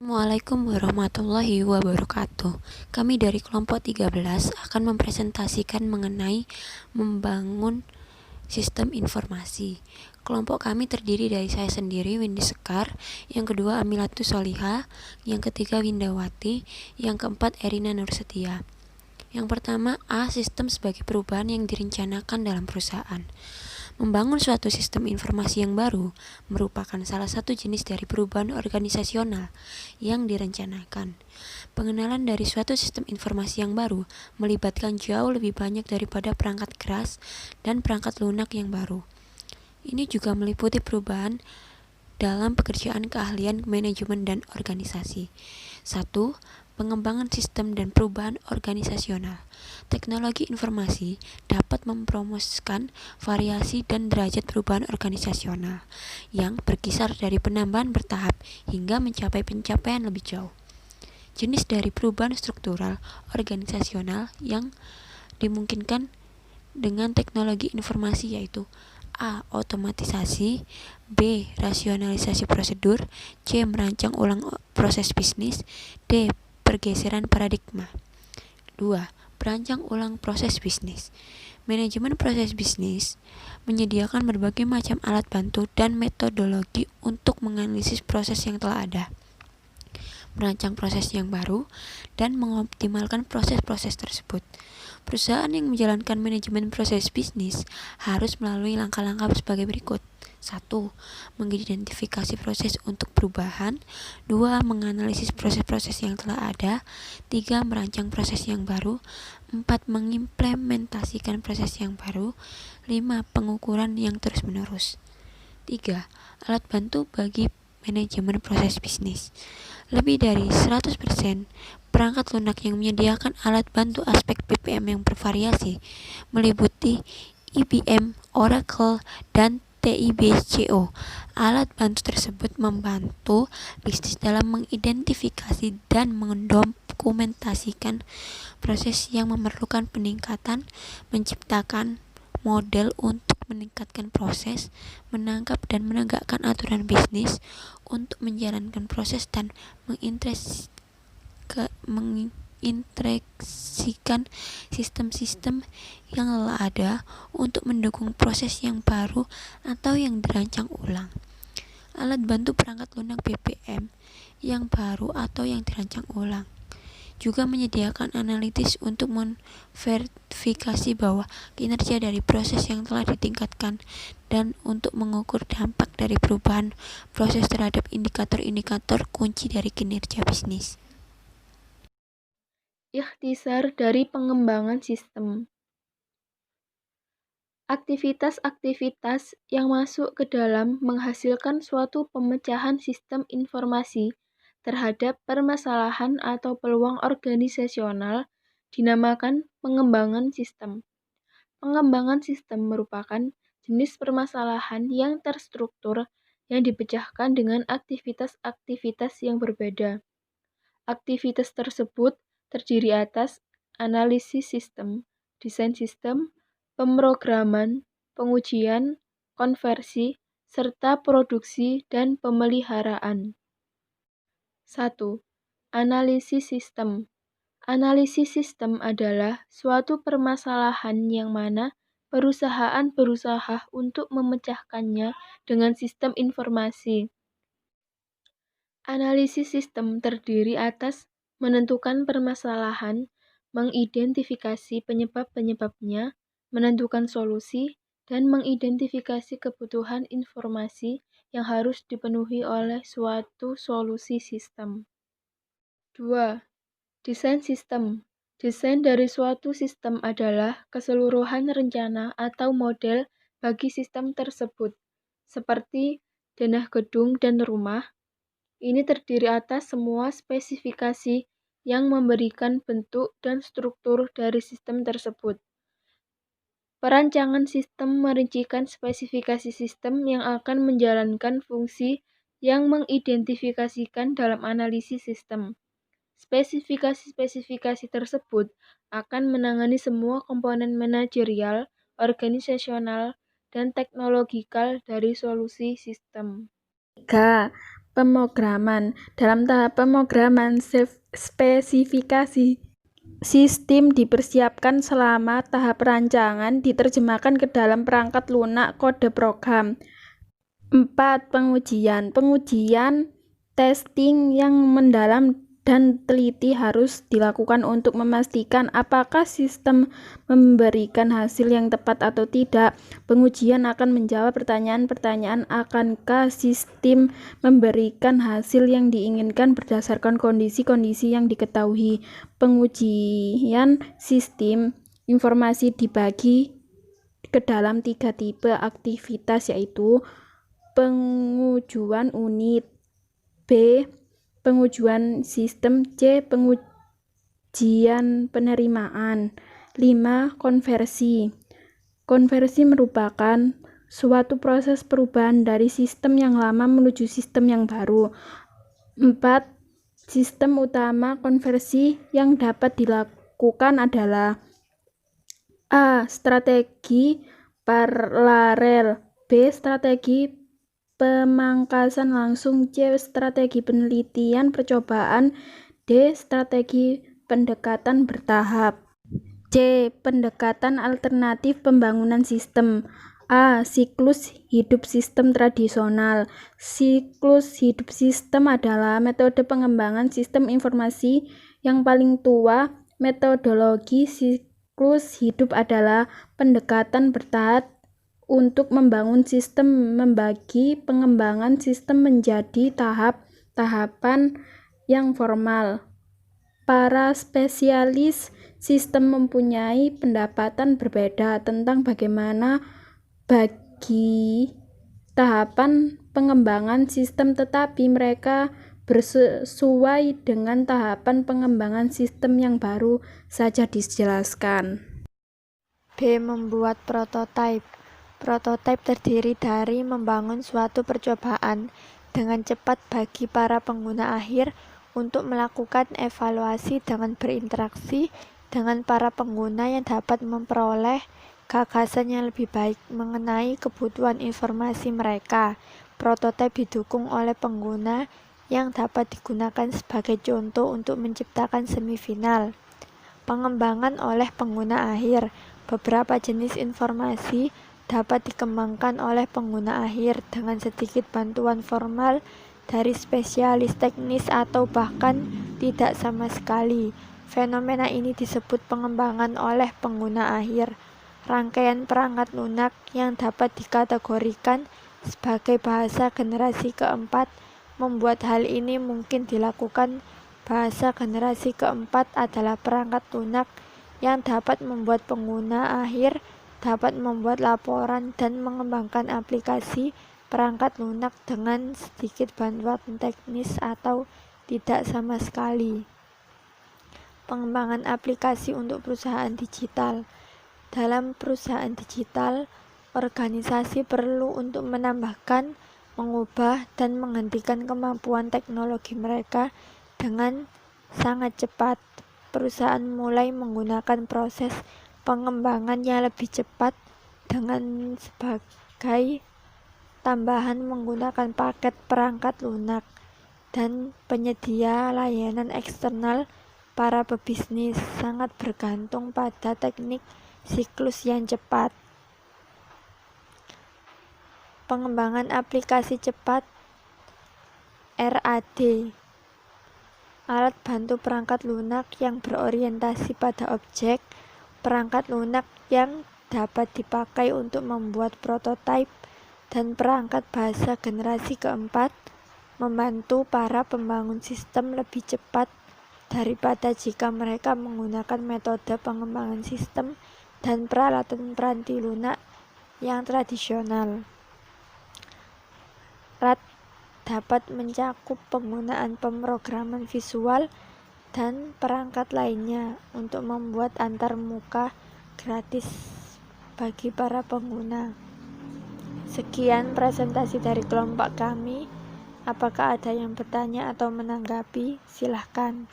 Assalamualaikum warahmatullahi wabarakatuh. Kami dari kelompok 13 akan mempresentasikan mengenai membangun sistem informasi. Kelompok kami terdiri dari saya sendiri, Windy Sekar, yang kedua Amilatus Solihah, yang ketiga Windawati, yang keempat Erina Nursetia. Yang pertama, sistem sebagai perubahan yang direncanakan dalam perusahaan. Membangun suatu sistem informasi yang baru merupakan salah satu jenis dari perubahan organisasional yang direncanakan. Pengenalan dari suatu sistem informasi yang baru melibatkan jauh lebih banyak daripada perangkat keras dan perangkat lunak yang baru. Ini juga meliputi perubahan dalam pekerjaan keahlian manajemen dan organisasi. 1. Pengembangan sistem dan perubahan organisasional. Teknologi informasi dapat mempromosikan variasi dan derajat perubahan organisasional yang berkisar dari penambahan bertahap hingga mencapai pencapaian lebih jauh. Jenis dari perubahan struktural organisasional yang dimungkinkan dengan teknologi informasi yaitu A. Otomatisasi, B. Rasionalisasi prosedur, C. Merancang ulang proses bisnis, D. Pergeseran paradigma. 2. Perancang ulang proses bisnis. Manajemen proses bisnis menyediakan berbagai macam alat bantu dan metodologi untuk menganalisis proses yang telah ada, merancang proses yang baru, dan mengoptimalkan proses-proses tersebut. Perusahaan yang menjalankan manajemen proses bisnis harus melalui langkah-langkah sebagai berikut. 1. Mengidentifikasi proses untuk perubahan. 2. Menganalisis proses-proses yang telah ada. 3. Merancang proses yang baru. 4. Mengimplementasikan proses yang baru. 5. Pengukuran yang terus-menerus. 3. Alat bantu bagi manajemen proses bisnis. Lebih dari 100% perangkat lunak yang menyediakan alat bantu aspek BPM yang bervariasi meliputi IBM, Oracle, dan TIBCO. Alat bantu tersebut membantu bisnis dalam mengidentifikasi dan mendokumentasikan proses yang memerlukan peningkatan, menciptakan model untuk meningkatkan proses, menangkap dan menegakkan aturan bisnis untuk menjalankan proses dan mengintegrasikan sistem-sistem yang telah ada untuk mendukung proses yang baru atau yang dirancang ulang. Alat bantu perangkat lunak BPM yang baru atau yang dirancang ulang juga menyediakan analitis untuk memverifikasi bahwa kinerja dari proses yang telah ditingkatkan dan untuk mengukur dampak dari perubahan proses terhadap indikator-indikator kunci dari kinerja bisnis. Ikhtisar dari pengembangan sistem. Aktivitas-aktivitas yang masuk ke dalam menghasilkan suatu pemecahan sistem informasi terhadap permasalahan atau peluang organisasional dinamakan pengembangan sistem. Pengembangan sistem merupakan jenis permasalahan yang terstruktur yang dipecahkan dengan aktivitas-aktivitas yang berbeda. Aktivitas tersebut terdiri atas analisis sistem, desain sistem, pemrograman, pengujian, konversi, serta produksi dan pemeliharaan. 1. Analisis sistem. Analisis sistem adalah suatu permasalahan yang mana perusahaan berusaha untuk memecahkannya dengan sistem informasi. Analisis sistem terdiri atas menentukan permasalahan, mengidentifikasi penyebab-penyebabnya, menentukan solusi, dan mengidentifikasi kebutuhan informasi yang harus dipenuhi oleh suatu solusi sistem. 2. Desain sistem. Desain dari suatu sistem adalah keseluruhan rencana atau model bagi sistem tersebut, seperti denah gedung dan rumah. Ini terdiri atas semua spesifikasi yang memberikan bentuk dan struktur dari sistem tersebut. Perancangan sistem merincikan spesifikasi sistem yang akan menjalankan fungsi yang mengidentifikasikan dalam analisis sistem. Spesifikasi-spesifikasi tersebut akan menangani semua komponen manajerial, organisasional, dan teknologikal dari solusi sistem. 3. pemrograman. Dalam tahap pemrograman, spesifikasi sistem dipersiapkan selama tahap rancangan diterjemahkan ke dalam perangkat lunak kode program. 4. Pengujian. Pengujian testing yang mendalam dan teliti harus dilakukan untuk memastikan apakah sistem memberikan hasil yang tepat atau tidak. Pengujian akan menjawab pertanyaan-pertanyaan, akankah sistem memberikan hasil yang diinginkan berdasarkan kondisi-kondisi yang diketahui. Pengujian sistem informasi dibagi ke dalam 3 tipe aktivitas, yaitu pengujuan unit, B. pengujuan sistem, C. pengujian penerimaan. 5. Konversi. Konversi merupakan suatu proses perubahan dari sistem yang lama menuju sistem yang baru. 4. Sistem utama konversi yang dapat dilakukan adalah A. Strategi paralel, B. Strategi pemangkasan langsung, C. Strategi penelitian percobaan, D. Strategi pendekatan bertahap. C. Pendekatan alternatif pembangunan sistem. A. Siklus hidup sistem tradisional. Siklus hidup sistem adalah metode pengembangan sistem informasi yang paling tua. Metodologi siklus hidup adalah pendekatan bertahap untuk membangun sistem, membagi pengembangan sistem menjadi tahap-tahapan yang formal. Para spesialis sistem mempunyai pendapatan berbeda tentang bagaimana bagi tahapan pengembangan sistem, tetapi mereka bersesuai dengan tahapan pengembangan sistem yang baru saja dijelaskan. B. Membuat prototipe. Prototipe terdiri dari membangun suatu percobaan dengan cepat bagi para pengguna akhir untuk melakukan evaluasi dengan berinteraksi dengan para pengguna yang dapat memperoleh gagasan yang lebih baik mengenai kebutuhan informasi mereka. Prototipe didukung oleh pengguna yang dapat digunakan sebagai contoh untuk menciptakan semifinal. Pengembangan oleh pengguna akhir. Beberapa jenis informasi dapat dikembangkan oleh pengguna akhir dengan sedikit bantuan formal dari spesialis teknis atau bahkan tidak sama sekali. Fenomena ini disebut pengembangan oleh pengguna akhir. Rangkaian perangkat lunak yang dapat dikategorikan sebagai bahasa generasi keempat membuat hal ini mungkin dilakukan. Bahasa generasi keempat adalah perangkat lunak yang dapat membuat pengguna akhir dapat membuat laporan dan mengembangkan aplikasi perangkat lunak dengan sedikit bantuan teknis atau tidak sama sekali. Pengembangan aplikasi untuk perusahaan digital. Dalam perusahaan digital, organisasi perlu untuk menambahkan, mengubah, dan menghentikan kemampuan teknologi mereka dengan sangat cepat. Perusahaan mulai menggunakan proses pengembangan yang lebih cepat dengan sebagai tambahan menggunakan paket perangkat lunak dan penyedia layanan eksternal. Para pebisnis sangat bergantung pada teknik siklus yang cepat. Pengembangan aplikasi cepat RAD. Alat bantu perangkat lunak yang berorientasi pada objek. Perangkat lunak yang dapat dipakai untuk membuat prototipe dan perangkat bahasa generasi keempat membantu para pembangun sistem lebih cepat daripada jika mereka menggunakan metode pengembangan sistem dan peralatan peranti lunak yang tradisional. RAD dapat mencakup penggunaan pemrograman visual dan perangkat lainnya untuk membuat antarmuka gratis bagi para pengguna. Sekian presentasi dari kelompok kami. Apakah ada yang bertanya atau menanggapi? Silahkan.